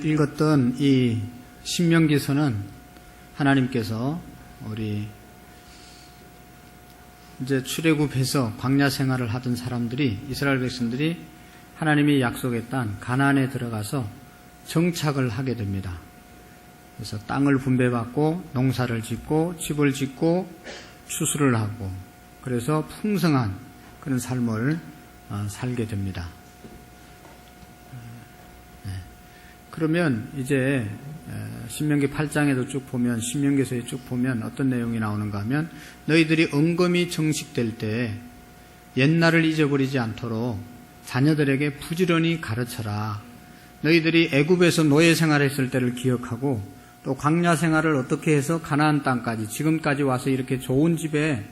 읽었던 이 신명기서는 하나님께서 우리 이제 출애굽해서 광야 생활을 하던 사람들이, 이스라엘 백성들이 하나님이 약속했던 가나안에 들어가서 정착을 하게 됩니다. 그래서 땅을 분배받고 농사를 짓고 집을 짓고 추수를 하고, 그래서 풍성한 그런 삶을 살게 됩니다. 그러면 이제 신명기 8장에도 쭉 보면, 신명기서에 쭉 보면 어떤 내용이 나오는가 하면, 너희들이 언검이 정식될 때 옛날을 잊어버리지 않도록 자녀들에게 부지런히 가르쳐라. 너희들이 애굽에서 노예 생활했을 때를 기억하고, 또 광야 생활을 어떻게 해서 가나안 땅까지 지금까지 와서 이렇게 좋은 집에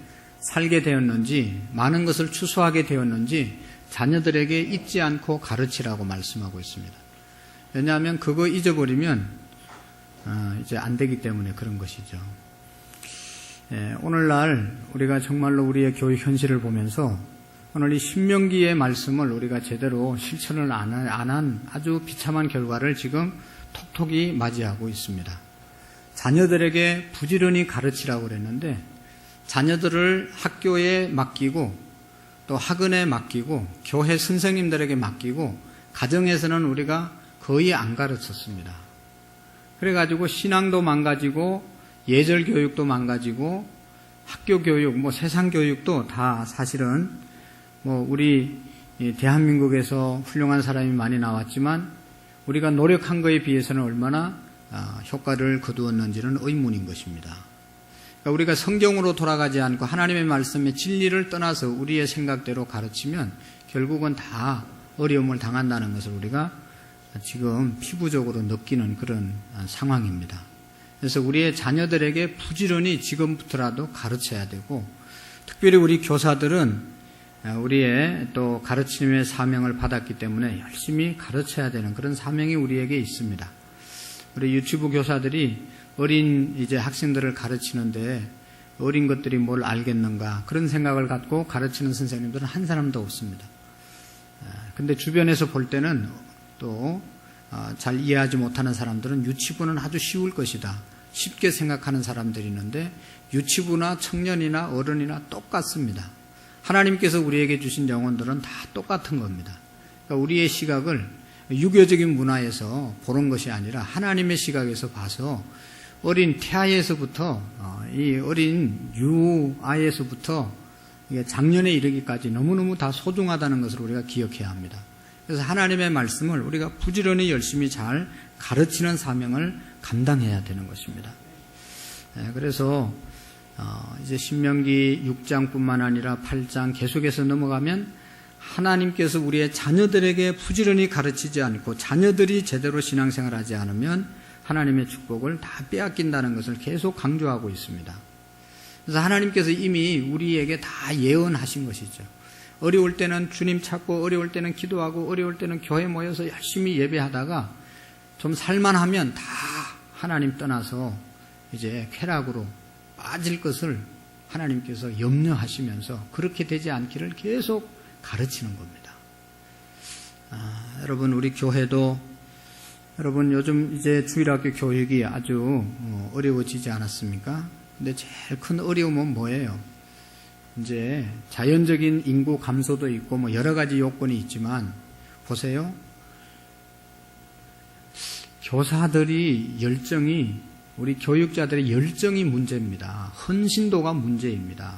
살게 되었는지, 많은 것을 추수하게 되었는지 자녀들에게 잊지 않고 가르치라고 말씀하고 있습니다. 왜냐하면 그거 잊어버리면 이제 안 되기 때문에 그런 것이죠. 오늘날 우리가 정말로 우리의 교육 현실을 보면서 오늘 이 신명기의 말씀을 우리가 제대로 실천을 안 한 아주 비참한 결과를 지금 톡톡이 맞이하고 있습니다. 자녀들에게 부지런히 가르치라고 그랬는데, 자녀들을 학교에 맡기고 또 학원에 맡기고 교회 선생님들에게 맡기고 가정에서는 우리가 거의 안 가르쳤습니다. 그래가지고 신앙도 망가지고 예절 교육도 망가지고 학교 교육, 세상 교육도 다 사실은 우리 대한민국에서 훌륭한 사람이 많이 나왔지만 우리가 노력한 거에 비해서는 얼마나 효과를 거두었는지는 의문인 것입니다. 그러니까 우리가 성경으로 돌아가지 않고 하나님의 말씀의 진리를 떠나서 우리의 생각대로 가르치면 결국은 다 어려움을 당한다는 것을 우리가 지금 피부적으로 느끼는 그런 상황입니다. 그래서 우리의 자녀들에게 부지런히 지금부터라도 가르쳐야 되고, 특별히 우리 교사들은 우리의 또 가르침의 사명을 받았기 때문에 열심히 가르쳐야 되는 그런 사명이 우리에게 있습니다. 우리 유치부 교사들이 어린 이제 학생들을 가르치는데 어린 것들이 뭘 알겠는가 그런 생각을 갖고 가르치는 선생님들은 한 사람도 없습니다. 근데 주변에서 볼 때는 또 잘 이해하지 못하는 사람들은 유치부는 아주 쉬울 것이다, 쉽게 생각하는 사람들이 있는데, 유치부나 청년이나 어른이나 똑같습니다. 하나님께서 우리에게 주신 영혼들은 다 똑같은 겁니다. 그러니까 우리의 시각을 유교적인 문화에서 보는 것이 아니라 하나님의 시각에서 봐서 어린 태아에서부터 이 어린 유아에서부터 장년에 이르기까지 너무너무 다 소중하다는 것을 우리가 기억해야 합니다. 그래서 하나님의 말씀을 우리가 부지런히 열심히 잘 가르치는 사명을 감당해야 되는 것입니다. 그래서 이제 신명기 6장뿐만 아니라 8장 계속해서 넘어가면 하나님께서 우리의 자녀들에게 부지런히 가르치지 않고 자녀들이 제대로 신앙생활하지 않으면 하나님의 축복을 다 빼앗긴다는 것을 계속 강조하고 있습니다. 그래서 하나님께서 이미 우리에게 다 예언하신 것이죠. 어려울 때는 주님 찾고, 어려울 때는 기도하고, 어려울 때는 교회 모여서 열심히 예배하다가 좀 살만하면 다 하나님 떠나서 이제 쾌락으로 빠질 것을 하나님께서 염려하시면서 그렇게 되지 않기를 계속 가르치는 겁니다. 여러분, 우리 교회도, 여러분 요즘 이제 주일학교 교육이 아주 어려워지지 않았습니까? 근데 제일 큰 어려움은 뭐예요? 이제 자연적인 인구 감소도 있고 여러 가지 요건이 있지만, 보세요. 교사들이 열정이, 우리 교육자들의 열정이 문제입니다. 헌신도가 문제입니다.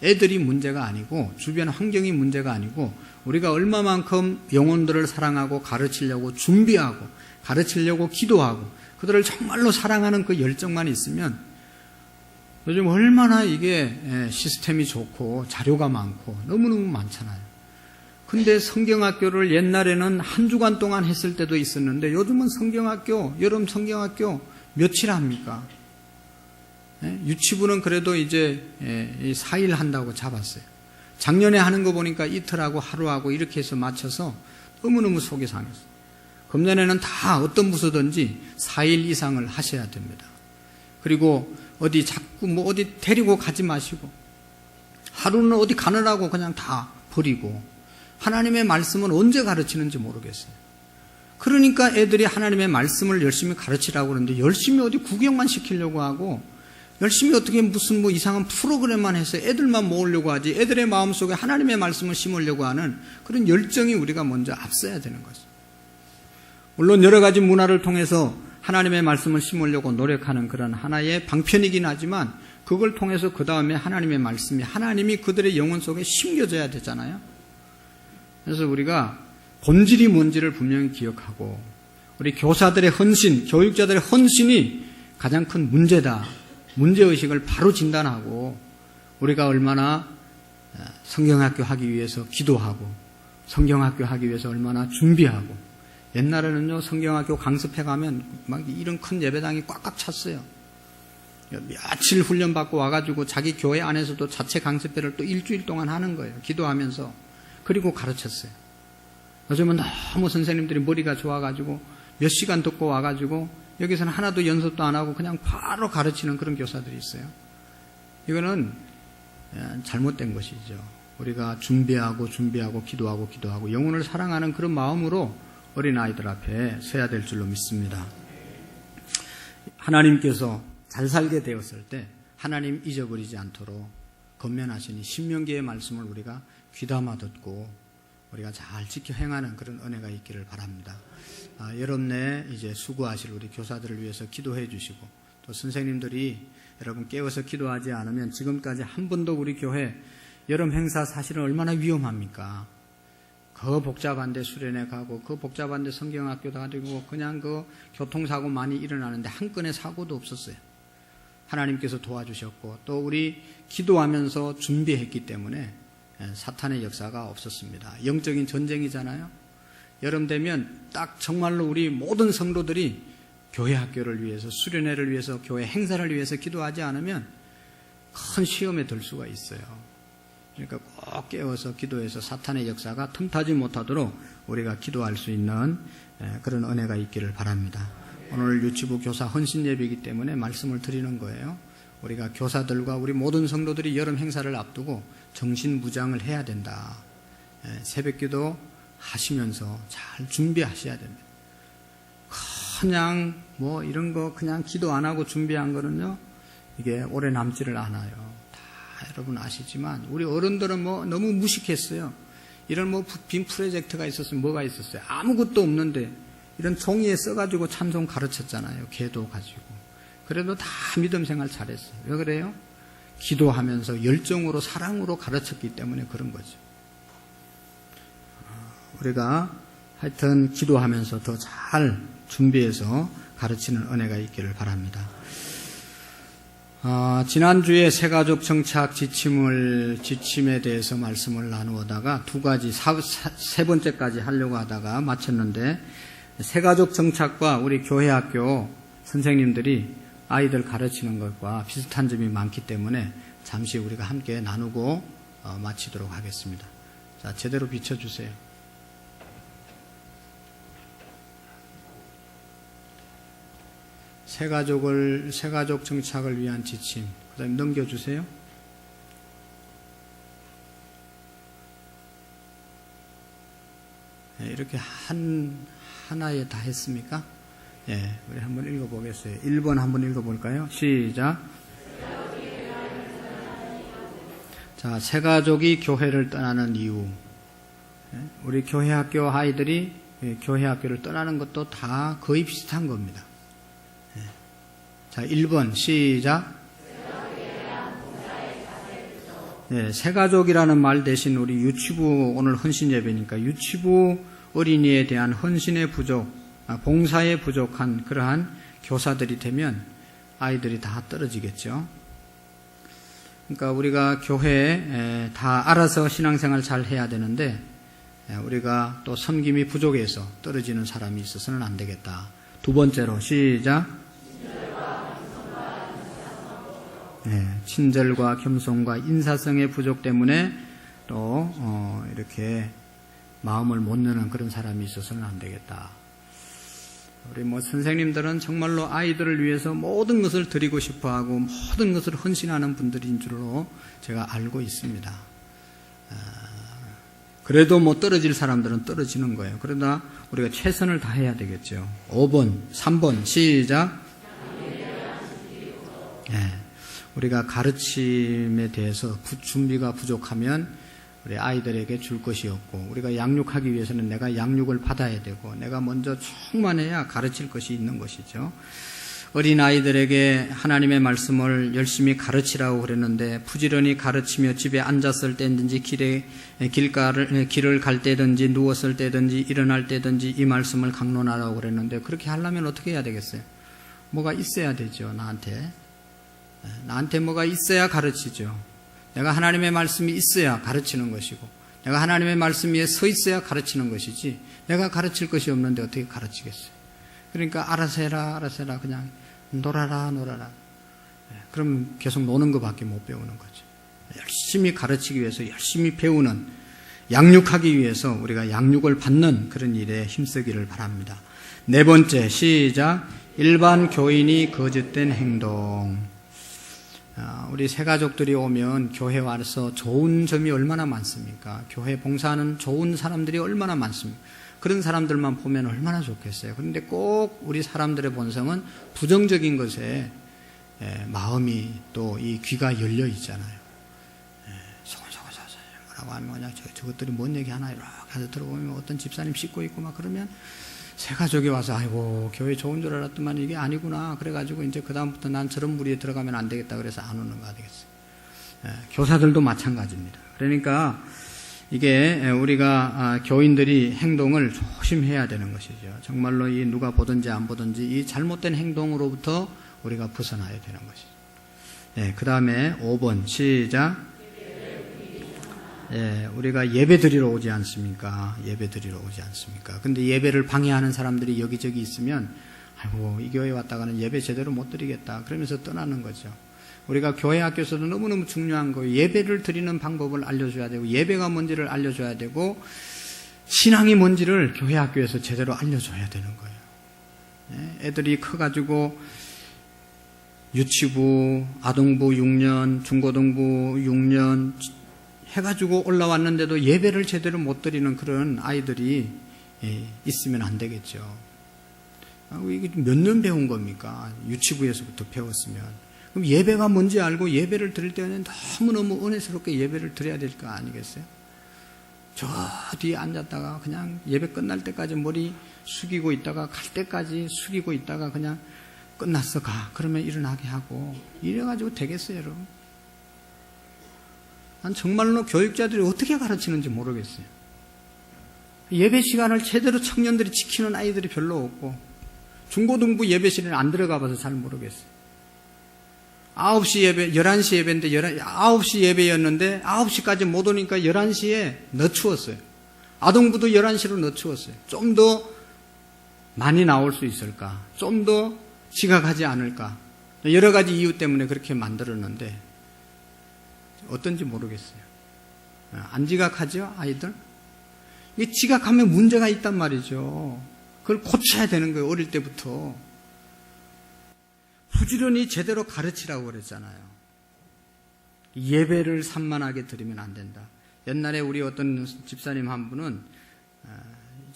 애들이 문제가 아니고, 주변 환경이 문제가 아니고, 우리가 얼마만큼 영혼들을 사랑하고 가르치려고 준비하고 가르치려고 기도하고 그들을 정말로 사랑하는 그 열정만 있으면, 요즘 얼마나 이게 시스템이 좋고 자료가 많고 너무너무 많잖아요. 근데 성경학교를 옛날에는 한 주간 동안 했을 때도 있었는데 요즘은 성경학교, 여름 성경학교 며칠 합니까? 유치부는 그래도 이제 4일 한다고 잡았어요. 작년에 하는 거 보니까 이틀하고 하루하고 이렇게 해서 맞춰서 너무너무 속이 상했어요. 금년에는 다 어떤 부서든지 4일 이상을 하셔야 됩니다. 그리고 어디 자꾸 어디 데리고 가지 마시고, 하루는 어디 가느라고 그냥 다 버리고, 하나님의 말씀은 언제 가르치는지 모르겠어요. 그러니까 애들이 하나님의 말씀을 열심히 가르치라고 그러는데 열심히 어디 구경만 시키려고 하고 열심히 어떻게 무슨 뭐 이상한 프로그램만 해서 애들만 모으려고 하지 애들의 마음속에 하나님의 말씀을 심으려고 하는 그런 열정이 우리가 먼저 앞서야 되는 거죠. 물론 여러 가지 문화를 통해서 하나님의 말씀을 심으려고 노력하는 그런 하나의 방편이긴 하지만 그걸 통해서 그 다음에 하나님의 말씀이 하나님이 그들의 영혼 속에 심겨져야 되잖아요. 그래서 우리가 본질이 뭔지를 분명히 기억하고 우리 교사들의 헌신, 교육자들의 헌신이 가장 큰 문제다. 문제의식을 바로 진단하고 우리가 얼마나 성경학교 하기 위해서 기도하고 성경학교 하기 위해서 얼마나 준비하고 옛날에는요 성경학교 강습해 가면 막 이런 큰 예배당이 꽉꽉 찼어요. 며칠 훈련받고 와가지고 자기 교회 안에서도 자체 강습회를 또 일주일 동안 하는 거예요. 기도하면서. 그리고 가르쳤어요. 요즘은 너무 선생님들이 머리가 좋아가지고 몇 시간 듣고 와가지고 여기서는 하나도 연습도 안 하고 그냥 바로 가르치는 그런 교사들이 있어요. 이거는 잘못된 것이죠. 우리가 준비하고 기도하고 영혼을 사랑하는 그런 마음으로 어린아이들 앞에 서야 될 줄로 믿습니다. 하나님께서 잘 살게 되었을 때 하나님 잊어버리지 않도록 건면하시니 신명기의 말씀을 우리가 귀담아 듣고 우리가 잘 지켜 행하는 그런 은혜가 있기를 바랍니다. 여러분의 이제 수고하실 우리 교사들을 위해서 기도해 주시고 또 선생님들이 여러분 깨워서 기도하지 않으면 지금까지 한 번도 우리 교회 여름 행사 사실은 얼마나 위험합니까? 그 복잡한데 수련회 가고 그 복잡한데 성경학교도 가지고 그냥 그 교통사고 많이 일어나는데 한 건의 사고도 없었어요. 하나님께서 도와주셨고 또 우리 기도하면서 준비했기 때문에 사탄의 역사가 없었습니다. 영적인 전쟁이잖아요. 여름 되면 딱 정말로 우리 모든 성도들이 교회 학교를 위해서 수련회를 위해서 교회 행사를 위해서 기도하지 않으면 큰 시험에 들 수가 있어요. 그러니까 꼭 깨워서 기도해서 사탄의 역사가 틈타지 못하도록 우리가 기도할 수 있는 그런 은혜가 있기를 바랍니다. 오늘 유치부 교사 헌신 예배이기 때문에 말씀을 드리는 거예요. 우리가 교사들과 우리 모든 성도들이 여름 행사를 앞두고 정신무장을 해야 된다. 새벽기도 하시면서 잘 준비하셔야 됩니다. 그냥 뭐 이런 거 그냥 기도 안 하고 준비한 거는요 이게 오래 남지를 않아요. 다 여러분 아시지만 우리 어른들은 뭐 너무 무식했어요. 이런 뭐 빈 프로젝트가 있었으면 뭐가 있었어요. 아무것도 없는데 이런 종이에 써가지고 찬송 가르쳤잖아요. 개도 가지고. 그래도 다 믿음 생활 잘했어요. 왜 그래요? 기도하면서 열정으로 사랑으로 가르쳤기 때문에 그런 거죠. 우리가 하여튼 기도하면서 더 잘 준비해서 가르치는 은혜가 있기를 바랍니다. 지난주에 새가족 정착 지침에 대해서 말씀을 나누다가 세 번째까지 하려고 하다가 마쳤는데 새가족 정착과 우리 교회 학교 선생님들이 아이들 가르치는 것과 비슷한 점이 많기 때문에 잠시 우리가 함께 나누고 마치도록 하겠습니다. 자, 제대로 비춰주세요. 새가족 정착을 위한 지침. 그 다음에 넘겨주세요. 네, 이렇게 하나에 다 했습니까? 예, 우리 한번 읽어보겠어요. 1번 한번 읽어볼까요? 시작. 자, 새가족이 교회를 떠나는 이유. 우리 교회 학교 아이들이 교회 학교를 떠나는 것도 다 거의 비슷한 겁니다. 자, 1번 시작. 네, 새가족이라는 말 대신 우리 유치부 오늘 헌신 예배니까 유치부 어린이에 대한 헌신의 부족, 봉사의 부족한 그러한 교사들이 되면 아이들이 다 떨어지겠죠. 그러니까 우리가 교회에 다 알아서 신앙생활 잘 해야 되는데 우리가 또 섬김이 부족해서 떨어지는 사람이 있어서는 안 되겠다. 두 번째로 시작. 네, 친절과 겸손과 인사성의 부족 때문에 또 이렇게 마음을 못 여는 그런 사람이 있어서는 안 되겠다. 우리 선생님들은 정말로 아이들을 위해서 모든 것을 드리고 싶어하고 모든 것을 헌신하는 분들인 줄로 제가 알고 있습니다. 그래도 뭐 떨어질 사람들은 떨어지는 거예요. 그러나 우리가 최선을 다해야 되겠죠. 5번, 3번 시작. 우리가 가르침에 대해서 준비가 부족하면 우리 아이들에게 줄 것이 없고, 우리가 양육하기 위해서는 내가 양육을 받아야 되고, 내가 먼저 충만해야 가르칠 것이 있는 것이죠. 어린 아이들에게 하나님의 말씀을 열심히 가르치라고 그랬는데, 부지런히 가르치며 집에 앉았을 때든지 길을 갈 때든지 누웠을 때든지 일어날 때든지 이 말씀을 강론하라고 그랬는데, 그렇게 하려면 어떻게 해야 되겠어요? 뭐가 있어야 되죠. 나한테 뭐가 있어야 가르치죠. 내가 하나님의 말씀이 있어야 가르치는 것이고, 내가 하나님의 말씀 위에 서 있어야 가르치는 것이지, 내가 가르칠 것이 없는데 어떻게 가르치겠어요? 그러니까 알아서 해라 그냥 놀아라. 그럼 계속 노는 것밖에 못 배우는 거죠. 열심히 가르치기 위해서 열심히 배우는, 양육하기 위해서 우리가 양육을 받는 그런 일에 힘쓰기를 바랍니다. 4번째 시작. 일반 교인이 거짓된 행동. 우리 새가족들이 오면 교회 와서 좋은 점이 얼마나 많습니까? 교회 봉사하는 좋은 사람들이 얼마나 많습니까? 그런 사람들만 보면 얼마나 좋겠어요. 그런데 꼭 우리 사람들의 본성은 부정적인 것에 마음이 또 이 귀가 열려 있잖아요. 뭐라고 하면 저것들이 뭔 얘기 하나 이렇게 해서 들어보면 어떤 집사님 씻고 있고 막 그러면 새가족이 와서 아이고 교회 좋은 줄 알았더만 이게 아니구나. 그래가지고 이제 그다음부터 난 저런 무리에 들어가면 안 되겠다. 그래서 안 오는 거 되겠어요. 교사들도 마찬가지입니다. 그러니까 이게 우리가 교인들이 행동을 조심해야 되는 것이죠. 정말로 이 누가 보든지 안 보든지 이 잘못된 행동으로부터 우리가 벗어나야 되는 것이죠. 그 다음에 5번 시작. 우리가 예배 드리러 오지 않습니까? 근데 예배를 방해하는 사람들이 여기저기 있으면 아이고 이 교회 왔다가는 예배 제대로 못 드리겠다 그러면서 떠나는 거죠. 우리가 교회 학교에서도 너무너무 중요한 거예요. 예배를 드리는 방법을 알려줘야 되고, 예배가 뭔지를 알려줘야 되고, 신앙이 뭔지를 교회 학교에서 제대로 알려줘야 되는 거예요. 애들이 커가지고 유치부, 아동부 6년, 중고등부 6년 해가지고 올라왔는데도 예배를 제대로 못 드리는 그런 아이들이 있으면 안 되겠죠. 이게 몇 년 배운 겁니까? 유치부에서부터 배웠으면. 그럼 예배가 뭔지 알고 예배를 드릴 때는 너무너무 은혜스럽게 예배를 드려야 될 거 아니겠어요? 저 뒤에 앉았다가 그냥 예배 끝날 때까지 머리 숙이고 있다가 갈 때까지 숙이고 있다가 그냥 끝났어 가. 그러면 일어나게 하고 이래가지고 되겠어요, 여러분? 난 정말로 교육자들이 어떻게 가르치는지 모르겠어요. 예배 시간을 제대로 청년들이 지키는 아이들이 별로 없고, 중고등부 예배실에 안 들어가 봐서 잘 모르겠어요. 9시 예배, 11시 예배인데 9시 예배였는데 9시까지 못 오니까 11시에 늦추었어요. 아동부도 11시로 늦추었어요. 좀 더 많이 나올 수 있을까? 좀 더 지각하지 않을까? 여러 가지 이유 때문에 그렇게 만들었는데 어떤지 모르겠어요. 안 지각하죠, 아이들? 이게 지각하면 문제가 있단 말이죠. 그걸 고쳐야 되는 거예요, 어릴 때부터. 부지런히 제대로 가르치라고 그랬잖아요. 예배를 산만하게 드리면 안 된다. 옛날에 우리 어떤 집사님 한 분은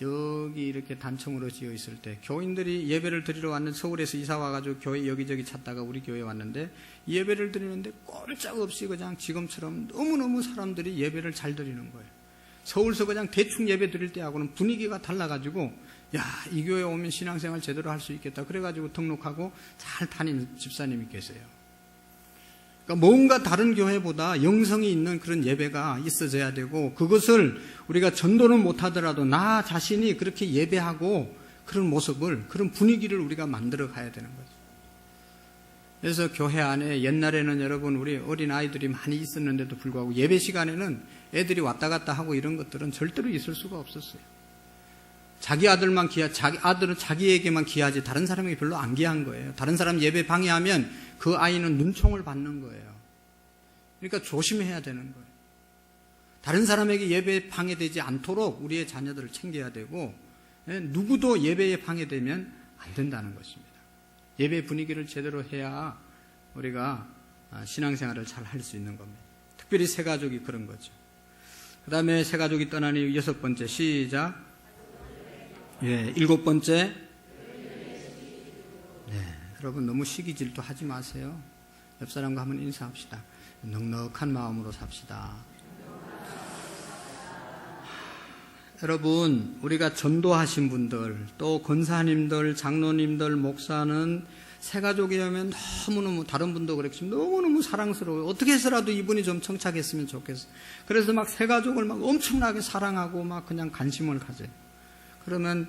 여기 이렇게 단청으로 지어 있을 때 교인들이 예배를 드리러 왔는데, 서울에서 이사 와가지고 교회 여기저기 찾다가 우리 교회 왔는데 예배를 드리는데 꼼짝없이 그냥 지금처럼 너무너무 사람들이 예배를 잘 드리는 거예요. 서울서 그냥 대충 예배 드릴 때하고는 분위기가 달라가지고 야, 이 교회 오면 신앙생활 제대로 할 수 있겠다. 그래가지고 등록하고 잘 다니는 집사님이 계세요. 그러니까 뭔가 다른 교회보다 영성이 있는 그런 예배가 있어져야 되고, 그것을 우리가 전도는 못하더라도 나 자신이 그렇게 예배하고 그런 모습을, 그런 분위기를 우리가 만들어 가야 되는 거죠. 그래서 교회 안에 옛날에는 여러분 우리 어린 아이들이 많이 있었는데도 불구하고 예배 시간에는 애들이 왔다 갔다 하고 이런 것들은 절대로 있을 수가 없었어요. 자기 아들은 자기에게만 귀하지 다른 사람에게 별로 안 귀한 거예요. 다른 사람 예배 방해하면 그 아이는 눈총을 받는 거예요. 그러니까 조심해야 되는 거예요. 다른 사람에게 예배 방해되지 않도록 우리의 자녀들을 챙겨야 되고, 누구도 예배에 방해되면 안 된다는 것입니다. 예배 분위기를 제대로 해야 우리가 신앙생활을 잘 할 수 있는 겁니다. 특별히 새가족이 그런 거죠. 그 다음에 새 가족이 떠난 이유 6번째, 시작. 예, 7번째. 네, 여러분 너무 시기 질투 하지 마세요. 옆 사람과 한번 인사합시다. 넉넉한 마음으로 삽시다. 여러분, 우리가 전도하신 분들, 또 권사님들, 장로님들, 목사는 새가족이라면 너무너무, 다른 분도 그렇지만 너무너무 사랑스러워요. 어떻게 해서라도 이분이 좀 청착했으면 좋겠어요. 그래서 막 새가족을 막 엄청나게 사랑하고 막 그냥 관심을 가져요. 그러면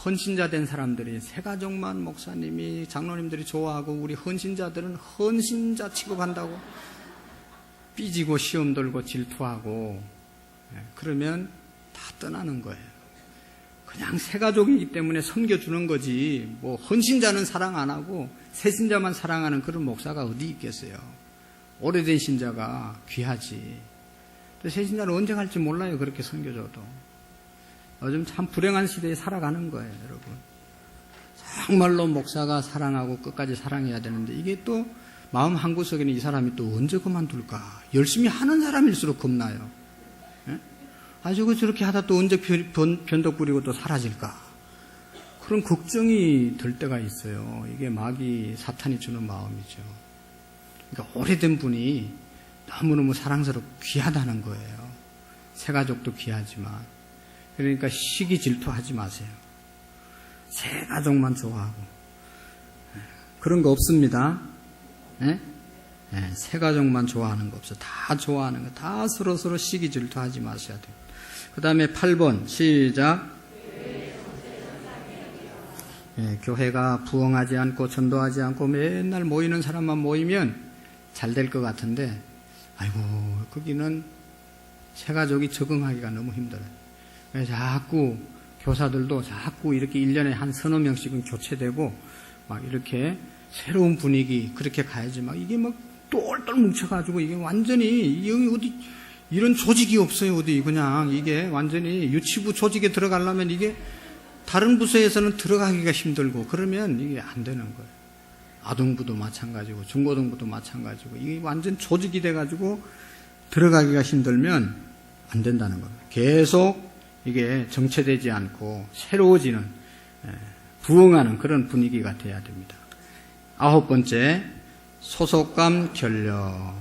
헌신자 된 사람들이, 새가족만 목사님이, 장로님들이 좋아하고 우리 헌신자들은 헌신자 취급한다고 삐지고 시험 들고 질투하고, 그러면 다 떠나는 거예요. 그냥 새가족이기 때문에 섬겨주는 거지, 뭐 헌신자는 사랑 안 하고 새신자만 사랑하는 그런 목사가 어디 있겠어요. 오래된 신자가 귀하지. 새신자는 언제 갈지 몰라요. 그렇게 섬겨줘도. 요즘 참 불행한 시대에 살아가는 거예요, 여러분. 정말로 목사가 사랑하고 끝까지 사랑해야 되는데, 이게 또 마음 한구석에는 이 사람이 또 언제 그만둘까? 열심히 하는 사람일수록 겁나요. 아주 저렇게 하다 또 언제 변덕 부리고 또 사라질까? 그런 걱정이 들 때가 있어요. 이게 마귀, 사탄이 주는 마음이죠. 그러니까 오래된 분이 너무너무 사랑스럽고 귀하다는 거예요. 새가족도 귀하지만. 그러니까 시기 질투하지 마세요. 새가족만 좋아하고. 그런 거 없습니다. 새가족만 좋아하는 거 없어요. 다 좋아하는 거, 다 서로서로 시기 질투하지 마셔야 돼요. 그 다음에 8번, 시작. 교회가 부흥하지 않고 전도하지 않고 맨날 모이는 사람만 모이면 잘 될 것 같은데, 아이고, 거기는 새가족이 적응하기가 너무 힘들어요. 그래서 자꾸 교사들도 자꾸 이렇게 1년에 한 서너 명씩은 교체되고, 막 이렇게 새로운 분위기, 그렇게 가야지. 막 이게 막 똘똘 뭉쳐가지고, 이게 완전히, 여기 어디, 이런 조직이 없어요, 어디. 그냥 이게 완전히 유치부 조직에 들어가려면 이게 다른 부서에서는 들어가기가 힘들고, 그러면 이게 안 되는 거예요. 아동부도 마찬가지고, 중고등부도 마찬가지고, 이게 완전 조직이 돼가지고 들어가기가 힘들면 안 된다는 겁니다. 계속 이게 정체되지 않고 새로워지는, 부흥하는 그런 분위기가 돼야 됩니다. 9번째, 소속감 결력.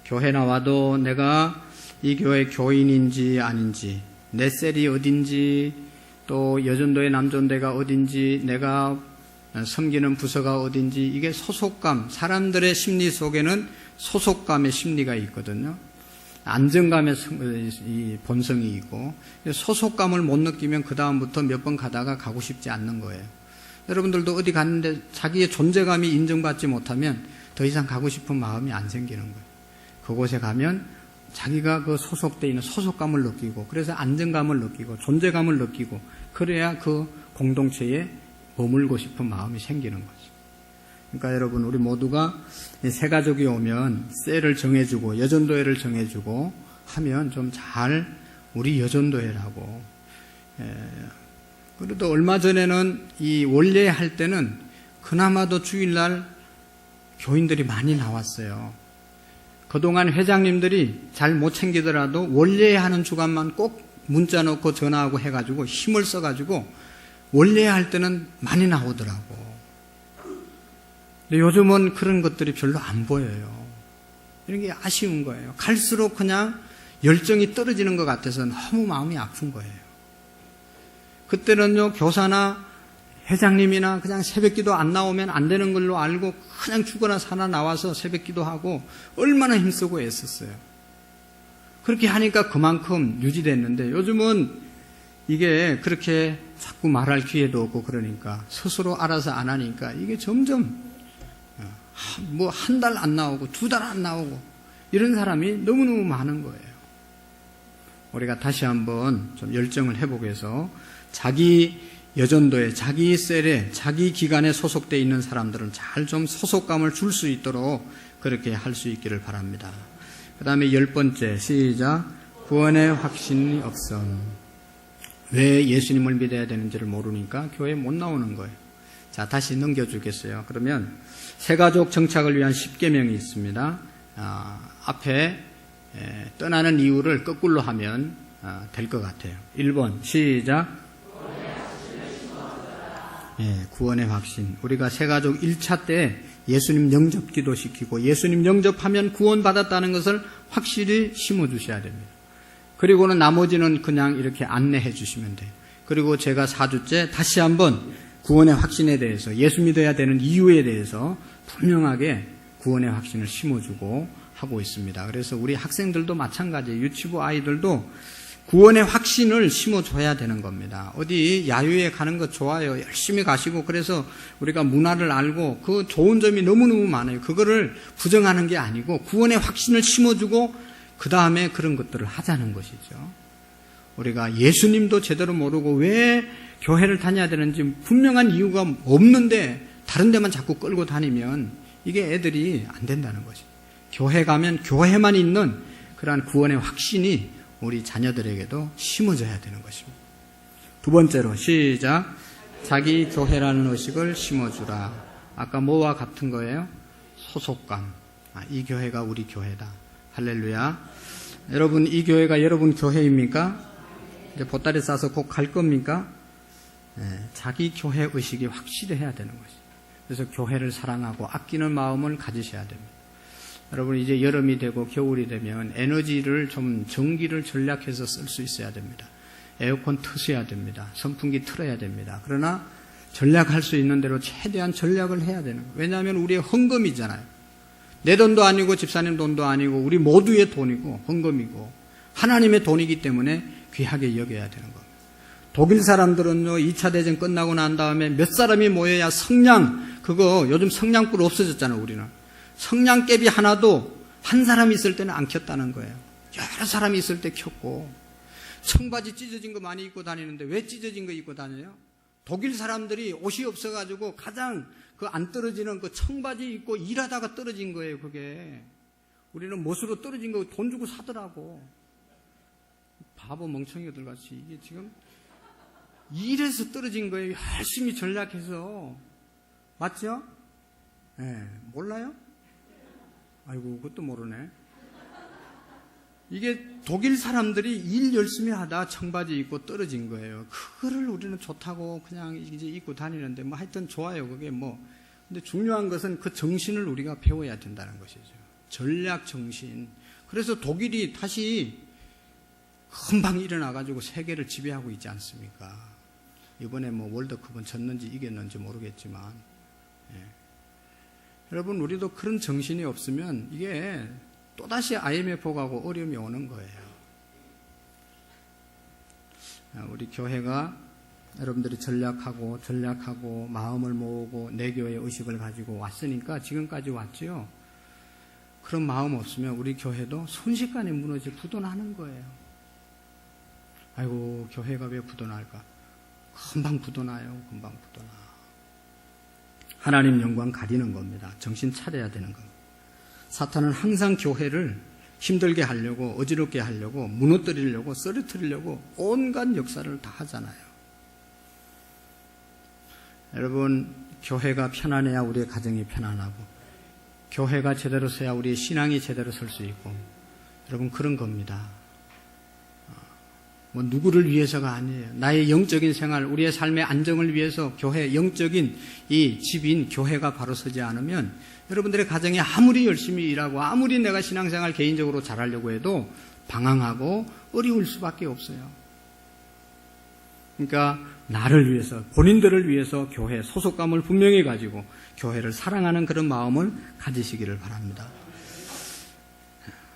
교회 나와도 내가 이 교회 교인인지 아닌지, 내 셀이 어딘지, 또 여전도의 남전대가 어딘지, 내가 섬기는 부서가 어딘지, 이게 소속감, 사람들의 심리 속에는 소속감의 심리가 있거든요. 안정감의 이 본성이 있고, 소속감을 못 느끼면 그 다음부터 몇 번 가다가 가고 싶지 않는 거예요. 여러분들도 어디 갔는데 자기의 존재감이 인정받지 못하면 더 이상 가고 싶은 마음이 안 생기는 거예요. 그곳에 가면 자기가 그 소속되어 있는 소속감을 느끼고, 그래서 안정감을 느끼고 존재감을 느끼고, 그래야 그 공동체에 머물고 싶은 마음이 생기는 거죠. 그러니까 여러분, 우리 모두가 새가족이 오면 셀을 정해주고 여전도회를 정해주고 하면 좀 잘 우리 여전도회라고. 그래도 얼마 전에는 이 원례 할 때는 그나마도 주일날 교인들이 많이 나왔어요. 그동안 회장님들이 잘 못 챙기더라도 원례하는 주간만 꼭 문자 넣고 전화하고 해가지고 힘을 써가지고 원례할 때는 많이 나오더라고. 근데 요즘은 그런 것들이 별로 안 보여요. 이런 게 아쉬운 거예요. 갈수록 그냥 열정이 떨어지는 것 같아서 너무 마음이 아픈 거예요. 그때는요, 교사나 회장님이나 그냥 새벽기도 안 나오면 안 되는 걸로 알고 그냥 죽거나 사나 나와서 새벽기도 하고 얼마나 힘쓰고 애썼어요. 그렇게 하니까 그만큼 유지됐는데, 요즘은 이게 그렇게 자꾸 말할 기회도 없고 그러니까 스스로 알아서 안 하니까 이게 점점 뭐 한 달 안 나오고 2달 안 나오고 이런 사람이 너무너무 많은 거예요. 우리가 다시 한번 좀 열정을 해보게서 자기 여전도에, 자기 셀에, 자기 기관에 소속되어 있는 사람들은 잘 좀 소속감을 줄 수 있도록 그렇게 할 수 있기를 바랍니다. 그 다음에 10번째, 시작. 구원의 확신이 없음. 왜 예수님을 믿어야 되는지를 모르니까 교회에 못 나오는 거예요. 자, 다시 넘겨주겠어요. 그러면 새가족 정착을 위한 10계명이 있습니다. 앞에 떠나는 이유를 거꾸로 하면 될 것 같아요. 1번 시작. 구원의 확신. 우리가 새가족 1차 때 예수님 영접 기도시키고 예수님 영접하면 구원받았다는 것을 확실히 심어주셔야 됩니다. 그리고는 나머지는 그냥 이렇게 안내해 주시면 돼요. 그리고 제가 4주째 다시 한번 구원의 확신에 대해서, 예수 믿어야 되는 이유에 대해서 분명하게 구원의 확신을 심어주고 하고 있습니다. 그래서 우리 학생들도 마찬가지예요. 유치부 아이들도 구원의 확신을 심어줘야 되는 겁니다. 어디 야유회 가는 거 좋아요. 열심히 가시고, 그래서 우리가 문화를 알고 그 좋은 점이 너무너무 많아요. 그거를 부정하는 게 아니고 구원의 확신을 심어주고 그 다음에 그런 것들을 하자는 것이죠. 우리가 예수님도 제대로 모르고 왜 교회를 다녀야 되는지 분명한 이유가 없는데 다른 데만 자꾸 끌고 다니면 이게 애들이 안 된다는 거죠. 교회 가면 교회만 있는 그러한 구원의 확신이 우리 자녀들에게도 심어져야 되는 것입니다. 두 번째로 시작. 자기 교회라는 의식을 심어주라. 아까 뭐와 같은 거예요? 소속감. 이 교회가 우리 교회다. 할렐루야. 여러분, 이 교회가 여러분 교회입니까? 이제 보따리 싸서 곧 갈 겁니까? 자기 교회 의식이 확실히 해야 되는 것이죠. 그래서 교회를 사랑하고 아끼는 마음을 가지셔야 됩니다. 여러분, 이제 여름이 되고 겨울이 되면 에너지를 좀 전기를 전략해서 쓸 수 있어야 됩니다. 에어컨 트셔야 됩니다. 선풍기 틀어야 됩니다. 그러나 전략할 수 있는 대로 최대한 전략을 해야 되는 거예요. 왜냐하면 우리의 헌금이잖아요. 내 돈도 아니고 집사님 돈도 아니고 우리 모두의 돈이고 헌금이고 하나님의 돈이기 때문에 귀하게 여겨야 되는 겁니다. 독일 사람들은요, 2차 대전 끝나고 난 다음에 몇 사람이 모여야 성냥, 그거 요즘 성냥불 없어졌잖아요. 우리는 성냥개비 하나도 한 사람이 있을 때는 안 켰다는 거예요. 여러 사람이 있을 때 켰고, 청바지 찢어진 거 많이 입고 다니는데 왜 찢어진 거 입고 다녀요? 독일 사람들이 옷이 없어가지고 가장 그 안 떨어지는 그 청바지 입고 일하다가 떨어진 거예요. 그게 우리는 못으로 떨어진 거 돈 주고 사더라고. 바보 멍청이들 같이. 이게 지금 일해서 떨어진 거예요. 열심히 전략해서. 맞죠? 몰라요? 아이고, 그것도 모르네. 이게 독일 사람들이 일 열심히 하다 청바지 입고 떨어진 거예요. 그거를 우리는 좋다고 그냥 이제 입고 다니는데, 뭐 하여튼 좋아요. 그게 뭐. 근데 중요한 것은 그 정신을 우리가 배워야 된다는 것이죠. 전략 정신. 그래서 독일이 다시 금방 일어나가지고 세계를 지배하고 있지 않습니까? 이번에 뭐 월드컵은 졌는지 이겼는지 모르겠지만, 여러분, 우리도 그런 정신이 없으면 이게 또다시 IMF 가고 어려움이 오는 거예요. 우리 교회가 여러분들이 전략하고 마음을 모으고 내 교회의 의식을 가지고 왔으니까 지금까지 왔죠. 그런 마음 없으면 우리 교회도 순식간에 무너져 부도나는 거예요. 아이고, 교회가 왜 부도날까? 금방 부도나요. 금방 부도나. 하나님 영광 가리는 겁니다. 정신 차려야 되는 겁니다. 사탄은 항상 교회를 힘들게 하려고, 어지럽게 하려고, 무너뜨리려고, 쓰러뜨리려고 온갖 역사를 다 하잖아요. 여러분, 교회가 편안해야 우리의 가정이 편안하고, 교회가 제대로 서야 우리의 신앙이 제대로 설 수 있고, 여러분, 그런 겁니다. 뭐 누구를 위해서가 아니에요. 나의 영적인 생활, 우리의 삶의 안정을 위해서 교회, 영적인 이 집인 교회가 바로 서지 않으면 여러분들의 가정이 아무리 열심히 일하고 아무리 내가 신앙생활 개인적으로 잘하려고 해도 방황하고 어려울 수밖에 없어요. 그러니까 나를 위해서, 본인들을 위해서 교회 소속감을 분명히 가지고 교회를 사랑하는 그런 마음을 가지시기를 바랍니다.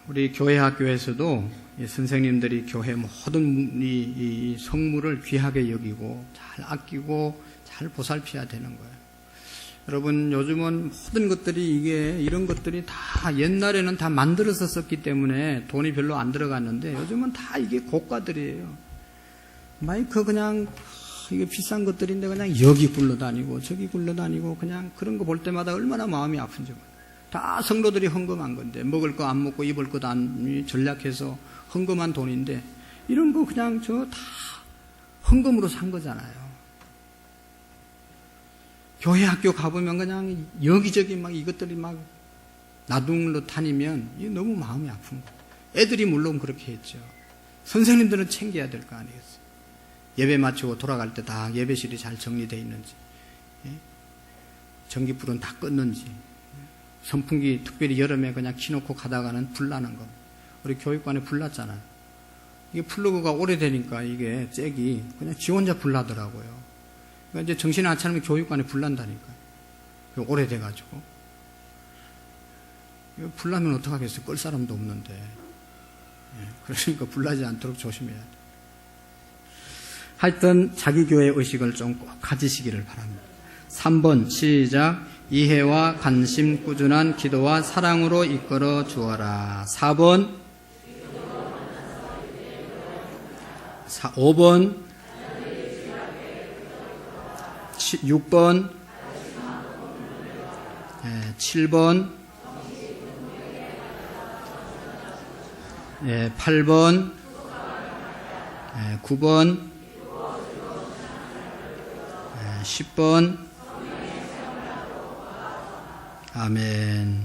우리 교회 학교에서도 선생님들이 교회 모든 이 성물을 귀하게 여기고 잘 아끼고 잘 보살펴야 되는 거예요. 여러분, 요즘은 모든 것들이 이런 것들이 다 옛날에는 다 만들어서 썼기 때문에 돈이 별로 안 들어갔는데 요즘은 다 이게 고가들이에요. 마이크 그냥 이게 비싼 것들인데 그냥 여기 굴러다니고 저기 굴러다니고 그냥 그런 거 볼 때마다 얼마나 마음이 아픈지 몰라요. 다 성도들이 헌금한 건데 먹을 거 안 먹고 입을 것 안 전략해서 헌금한 돈인데 이런 거 그냥 저 다 헌금으로 산 거잖아요. 교회 학교 가보면 그냥 여기저기 막 이것들이 막 나둥으로 다니면 이게 너무 마음이 아픈 거예요. 애들이 물론 그렇게 했죠. 선생님들은 챙겨야 될 거 아니겠어요? 예배 마치고 돌아갈 때 다 예배실이 잘 정리되어 있는지, 전기불은 다 껐는지, 선풍기 특별히 여름에 그냥 켜놓고 가다가는 불 나는 거. 우리 교육관에 불 났잖아요. 이게 플러그가 오래되니까 이게 잭이 그냥 지 혼자 불 나더라고요. 그러니까 이제 정신이 안 차리면 교육관에 불 난다니까요. 오래돼가지고. 불 나면 어떡하겠어요? 끌 사람도 없는데. 그러니까 불 나지 않도록 조심해야 돼요. 하여튼 자기 교회 의식을 좀 꼭 가지시기를 바랍니다. 3번 시작. 이해와 관심, 꾸준한 기도와 사랑으로 이끌어 주어라. 4번 5번 6번 7번 8번 9번 10번 아멘.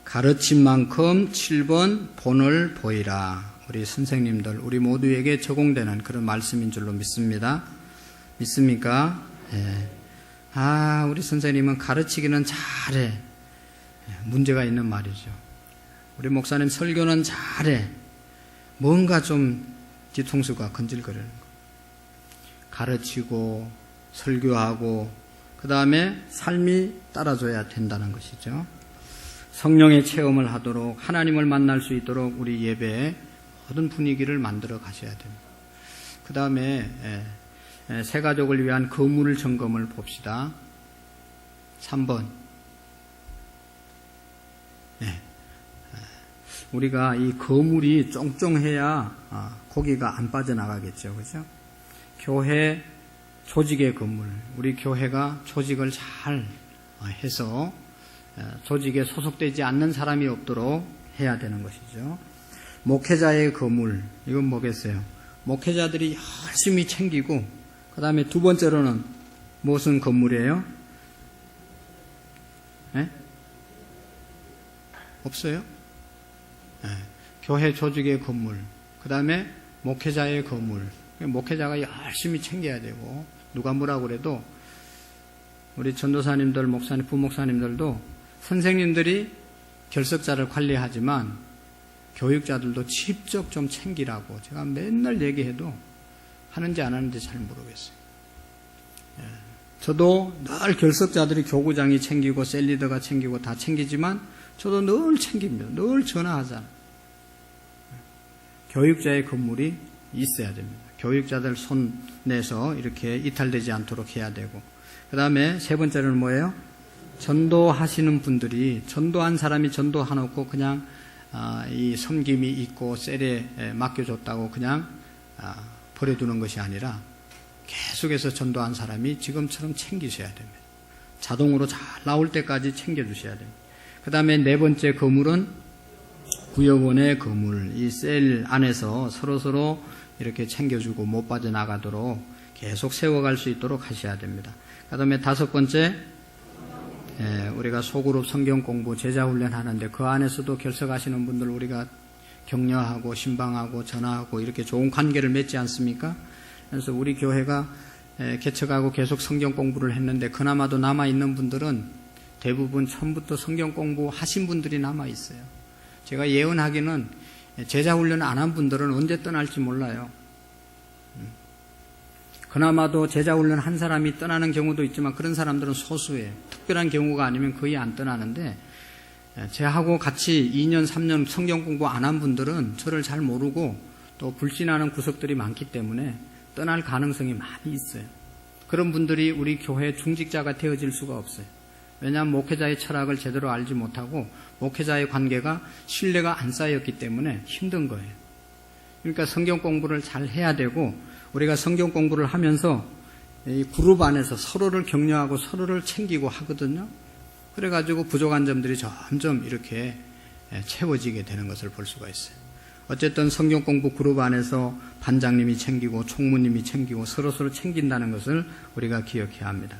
가르친 만큼 7번 본을 보이라. 우리 선생님들, 우리 모두에게 적용되는 그런 말씀인 줄로 믿습니다. 믿습니까? 우리 선생님은 가르치기는 잘해. 문제가 있는 말이죠. 우리 목사님 설교는 잘해. 뭔가 좀 뒤통수가 건질거리는 거. 가르치고 설교하고 그 다음에 삶이 따라줘야 된다는 것이죠. 성령의 체험을 하도록 하나님을 만날 수 있도록 우리 예배에 모든 분위기를 만들어 가셔야 됩니다. 그 다음에 새 가족을 위한 건물 점검을 봅시다. 3번. 우리가 이 거물이 쫑쫑해야 고기가 안 빠져나가겠죠. 그죠? 교회 조직의 건물, 우리 교회가 조직을 잘 해서 조직에 소속되지 않는 사람이 없도록 해야 되는 것이죠. 목회자의 건물, 이건 뭐겠어요? 목회자들이 열심히 챙기고, 그 다음에 두 번째로는 무슨 건물이에요? 없어요? 교회 조직의 건물, 그 다음에 목회자의 건물. 목회자가 열심히 챙겨야 되고, 누가 뭐라고 그래도 우리 전도사님들, 목사님, 부목사님들도 선생님들이 결석자를 관리하지만 교육자들도 직접 좀 챙기라고 제가 맨날 얘기해도 하는지 안 하는지 잘 모르겠어요. 저도 늘 결석자들이 교구장이 챙기고 셀리더가 챙기고 다 챙기지만 저도 늘 챙깁니다. 늘 전화하잖아요. 교육자의 건물이 있어야 됩니다. 교육자들 손 내서 이렇게 이탈되지 않도록 해야 되고, 그 다음에 세 번째는 뭐예요? 전도하시는 분들이, 전도한 사람이 전도해놓고 그냥 이 섬김이 있고 셀에 맡겨줬다고 그냥 버려두는 것이 아니라 계속해서 전도한 사람이 지금처럼 챙기셔야 됩니다. 자동으로 잘 나올 때까지 챙겨주셔야 됩니다. 그 다음에 네 번째 건물은 구역원의 건물, 이 셀 안에서 서로서로 이렇게 챙겨주고 못 빠져나가도록 계속 세워갈 수 있도록 하셔야 됩니다. 그 다음에 다섯 번째, 우리가 소그룹 성경 공부 제자훈련 하는데 그 안에서도 결석하시는 분들 우리가 격려하고 신방하고 전화하고 이렇게 좋은 관계를 맺지 않습니까? 그래서 우리 교회가 개척하고 계속 성경 공부를 했는데 그나마도 남아있는 분들은 대부분 처음부터 성경 공부 하신 분들이 남아있어요. 제가 예언하기는 제자훈련 안 한 분들은 언제 떠날지 몰라요. 그나마도 제자훈련 한 사람이 떠나는 경우도 있지만 그런 사람들은 소수예요. 특별한 경우가 아니면 거의 안 떠나는데, 제하고 같이 2년, 3년 성경 공부 안 한 분들은 저를 잘 모르고 또 불신하는 구석들이 많기 때문에 떠날 가능성이 많이 있어요. 그런 분들이 우리 교회 중직자가 되어질 수가 없어요. 왜냐하면 목회자의 철학을 제대로 알지 못하고 목회자의 관계가 신뢰가 안 쌓였기 때문에 힘든 거예요. 그러니까 성경 공부를 잘 해야 되고, 우리가 성경 공부를 하면서 이 그룹 안에서 서로를 격려하고 서로를 챙기고 하거든요. 그래가지고 부족한 점들이 점점 이렇게 채워지게 되는 것을 볼 수가 있어요. 어쨌든 성경 공부 그룹 안에서 반장님이 챙기고 총무님이 챙기고 서로서로 챙긴다는 것을 우리가 기억해야 합니다.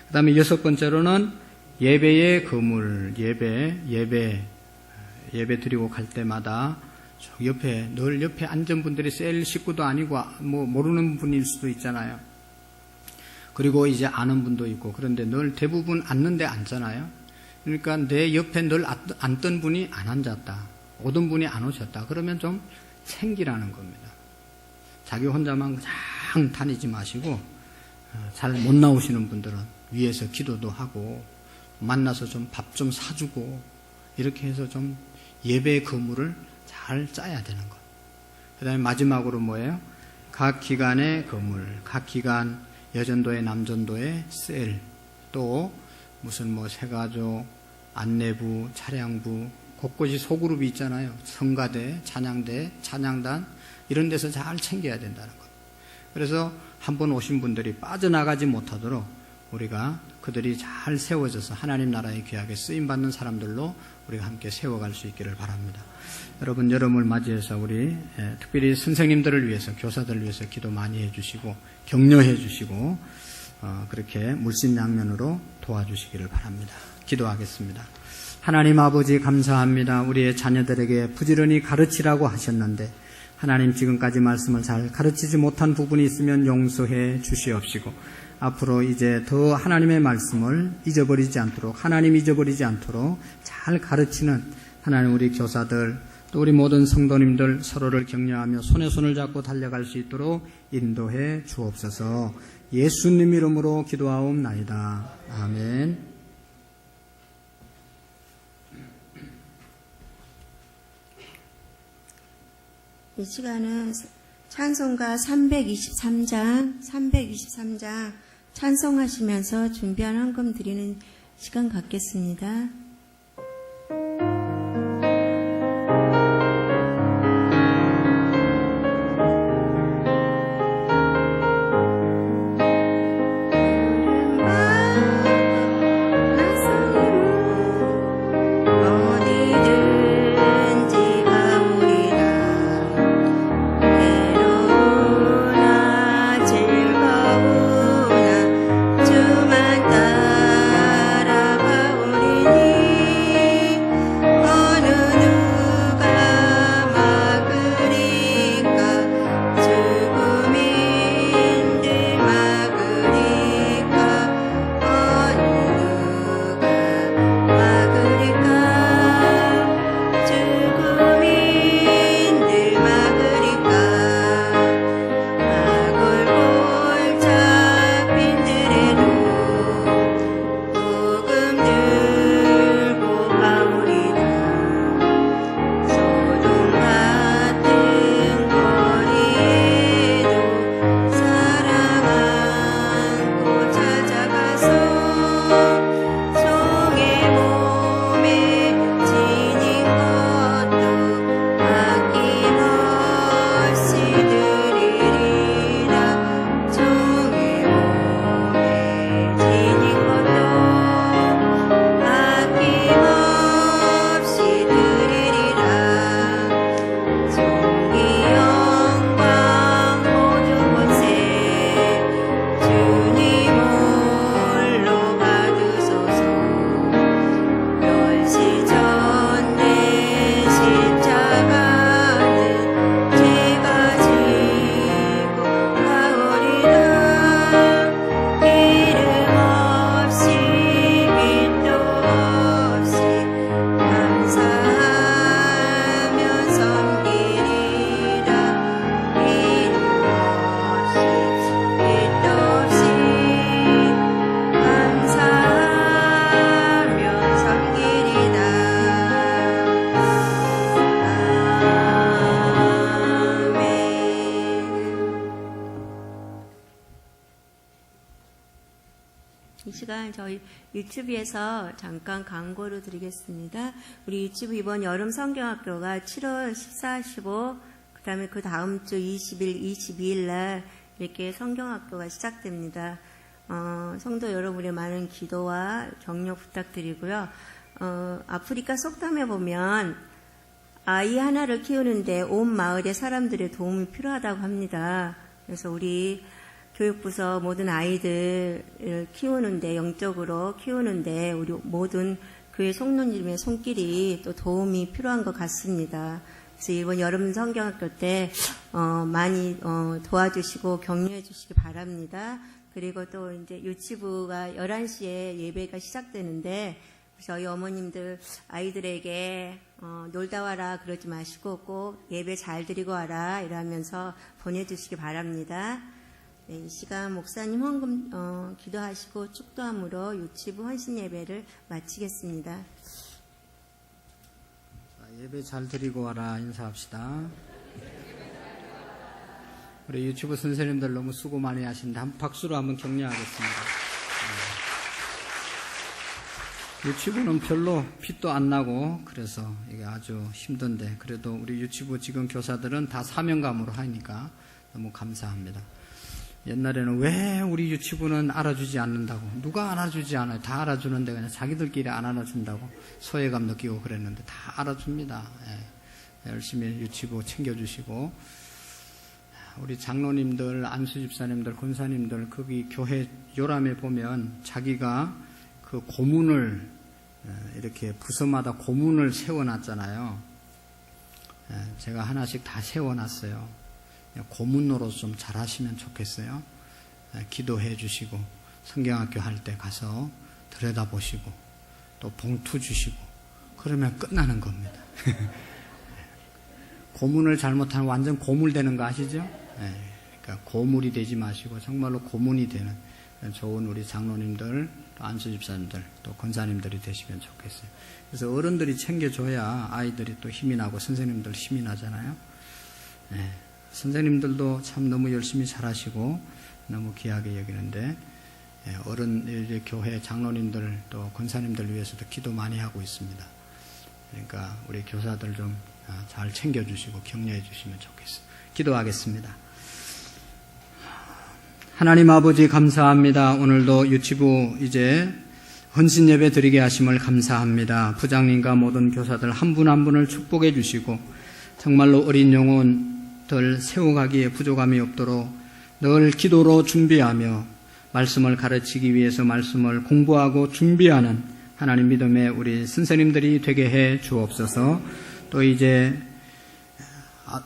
그 다음에 여섯 번째로는 예배의 거물, 예배 드리고 갈 때마다 늘 옆에 앉은 분들이 셀 식구도 아니고 뭐 모르는 분일 수도 있잖아요. 그리고 이제 아는 분도 있고, 그런데 늘 대부분 앉는데 앉잖아요. 그러니까 내 옆에 늘 앉던 분이 안 앉았다, 오던 분이 안 오셨다, 그러면 좀 챙기라는 겁니다. 자기 혼자만 그냥 다니지 마시고, 잘 못 나오시는 분들은 위에서 기도도 하고 만나서 좀 밥 좀 사주고, 이렇게 해서 좀 예배 거물을 잘 짜야 되는 것. 그 다음에 마지막으로 뭐예요? 각 기관의 거물, 각 기관, 여전도회, 남전도회, 셀, 또 무슨 뭐 세가족, 안내부, 차량부, 곳곳이 소그룹이 있잖아요. 성가대, 찬양대, 찬양단, 이런 데서 잘 챙겨야 된다는 것. 그래서 한번 오신 분들이 빠져나가지 못하도록 우리가 그들이 잘 세워져서 하나님 나라의 귀하게 쓰임받는 사람들로 우리가 함께 세워갈 수 있기를 바랍니다. 여러분, 여름을 맞이해서 우리 특별히 선생님들을 위해서, 교사들을 위해서 기도 많이 해주시고 격려해 주시고 그렇게 물심양면으로 도와주시기를 바랍니다. 기도하겠습니다. 하나님 아버지, 감사합니다. 우리의 자녀들에게 부지런히 가르치라고 하셨는데 하나님, 지금까지 말씀을 잘 가르치지 못한 부분이 있으면 용서해 주시옵시고, 앞으로 이제 더 하나님의 말씀을 잊어버리지 않도록, 하나님 잊어버리지 않도록 잘 가르치는 하나님, 우리 교사들, 또 우리 모든 성도님들 서로를 격려하며 손에 손을 잡고 달려갈 수 있도록 인도해 주옵소서. 예수님 이름으로 기도하옵나이다. 아멘. 이 시간은 찬송가 323장 찬송하시면서 준비한 헌금 드리는 시간 갖겠습니다. 이 시간 저희 유튜브에서 잠깐 광고를 드리겠습니다. 우리 유튜브 이번 여름 성경학교가 7월 14, 15, 그 다음에 그 다음 주 20일, 22일 날 이렇게 성경학교가 시작됩니다. 성도 여러분의 많은 기도와 격려 부탁드리고요. 아프리카 속담에 보면 아이 하나를 키우는데 온 마을의 사람들의 도움이 필요하다고 합니다. 그래서 우리 교육부서 모든 아이들을 키우는데, 영적으로 키우는데 우리 모든 교회 성도님의 손길이 또 도움이 필요한 것 같습니다. 그래서 이번 여름 성경학교 때 많이 도와주시고 격려해 주시기 바랍니다. 그리고 또 이제 유치부가 11시에 예배가 시작되는데 저희 어머님들 아이들에게 놀다 와라 그러지 마시고 꼭 예배 잘 드리고 와라 이러면서 보내주시기 바랍니다. 네, 이 시간 목사님 헌금 기도하시고 축도함으로 유치부 헌신 예배를 마치겠습니다. 자, 예배 잘 드리고 와라 인사합시다. 우리 유치부 선생님들 너무 수고 많이 하신데 한 박수로 한번 격려하겠습니다. 유치부는 별로 빚도 안 나고 그래서 이게 아주 힘든데 그래도 우리 유치부 지금 교사들은 다 사명감으로 하니까 너무 감사합니다. 옛날에는 왜 우리 유치부는 알아주지 않는다고, 누가 알아주지 않아요. 다 알아주는데 그냥 자기들끼리 안 알아준다고 소외감 느끼고 그랬는데 다 알아줍니다. 예. 열심히 유치부 챙겨주시고 우리 장로님들, 안수집사님들, 권사님들 거기 교회 요람에 보면 자기가 그 고문을 이렇게 부서마다 고문을 세워놨잖아요. 제가 하나씩 다 세워놨어요. 고문으로 좀 잘하시면 좋겠어요. 기도해 주시고 성경학교 할 때 가서 들여다보시고 또 봉투 주시고 그러면 끝나는 겁니다. 고문을 잘못하면 완전 고물되는 거 아시죠? 그러니까 고물이 되지 마시고 정말로 고문이 되는 좋은 우리 장로님들, 또 안수집사님들, 또 권사님들이 되시면 좋겠어요. 그래서 어른들이 챙겨줘야 아이들이 또 힘이 나고 선생님들 힘이 나잖아요. 선생님들도 참 너무 열심히 잘하시고 너무 귀하게 여기는데 어른 이제 교회 장로님들 또 권사님들 위해서도 기도 많이 하고 있습니다. 그러니까 우리 교사들 좀 잘 챙겨주시고 격려해 주시면 좋겠어요. 기도하겠습니다. 하나님 아버지 감사합니다. 오늘도 유치부 이제 헌신 예배 드리게 하심을 감사합니다. 부장님과 모든 교사들 한 분 한 분을 축복해 주시고 정말로 어린 영혼들 세워가기에 부족함이 없도록 늘 기도로 준비하며 말씀을 가르치기 위해서 말씀을 공부하고 준비하는 하나님 믿음의 우리 선생님들이 되게 해 주옵소서. 또 이제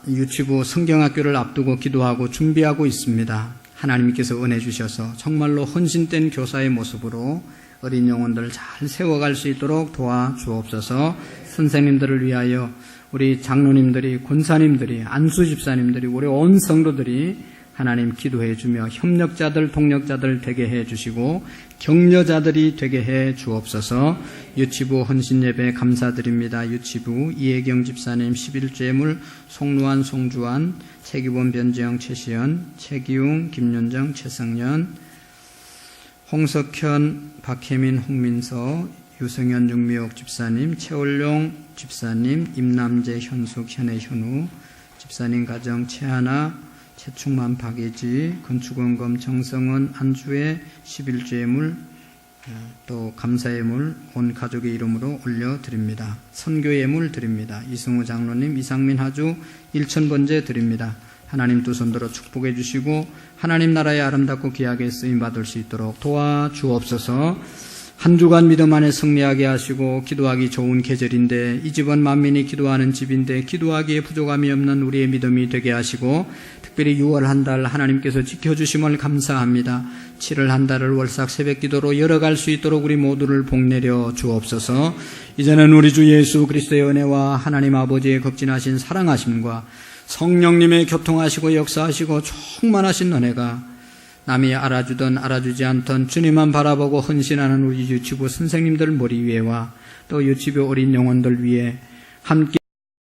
유치부 성경학교를 앞두고 기도하고 준비하고 있습니다. 하나님께서 은혜 주셔서 정말로 헌신된 교사의 모습으로 어린 영혼들을 잘 세워갈 수 있도록 도와주옵소서. 선생님들을 위하여 우리 장로님들이, 권사님들이, 안수집사님들이, 우리 온 성도들이 하나님 기도해 주며 협력자들, 동력자들 되게 해 주시고 격려자들이 되게 해 주옵소서. 유치부 헌신예배 감사드립니다. 유치부 이혜경 집사님 11제물, 송루한, 송주환, 최기본, 변재영, 최시연, 최기웅, 김윤정, 최성년, 홍석현, 박혜민, 홍민서, 유성현, 육미옥 집사님, 최올룡 집사님, 임남재, 현숙, 현애, 현우 집사님 가정, 최하나, 최충만, 박예지, 건축원검, 정성은, 안주의 11제물, 또 감사의 물 온 가족의 이름으로 올려드립니다. 선교의 물 드립니다. 이승우 장로님, 이상민 하주 1000번째 드립니다. 하나님 두 손 들어 축복해 주시고 하나님 나라의 아름답고 귀하게 쓰임받을 수 있도록 도와주옵소서. 한 주간 믿음 안에 승리하게 하시고 기도하기 좋은 계절인데 이 집은 만민이 기도하는 집인데 기도하기에 부족함이 없는 우리의 믿음이 되게 하시고 특별히 6월 한 달 하나님께서 지켜주심을 감사합니다. 7월 한 달을 월삭 새벽 기도로 열어갈 수 있도록 우리 모두를 복내려 주옵소서. 이제는 우리 주 예수 그리스도의 은혜와 하나님 아버지의 극진하신 사랑하심과 성령님의 교통하시고 역사하시고 충만하신 은혜가 남이 알아주든 알아주지 않던 주님만 바라보고 헌신하는 우리 유치부 선생님들 머리 위에와 또 유치부 어린 영혼들 위에 함께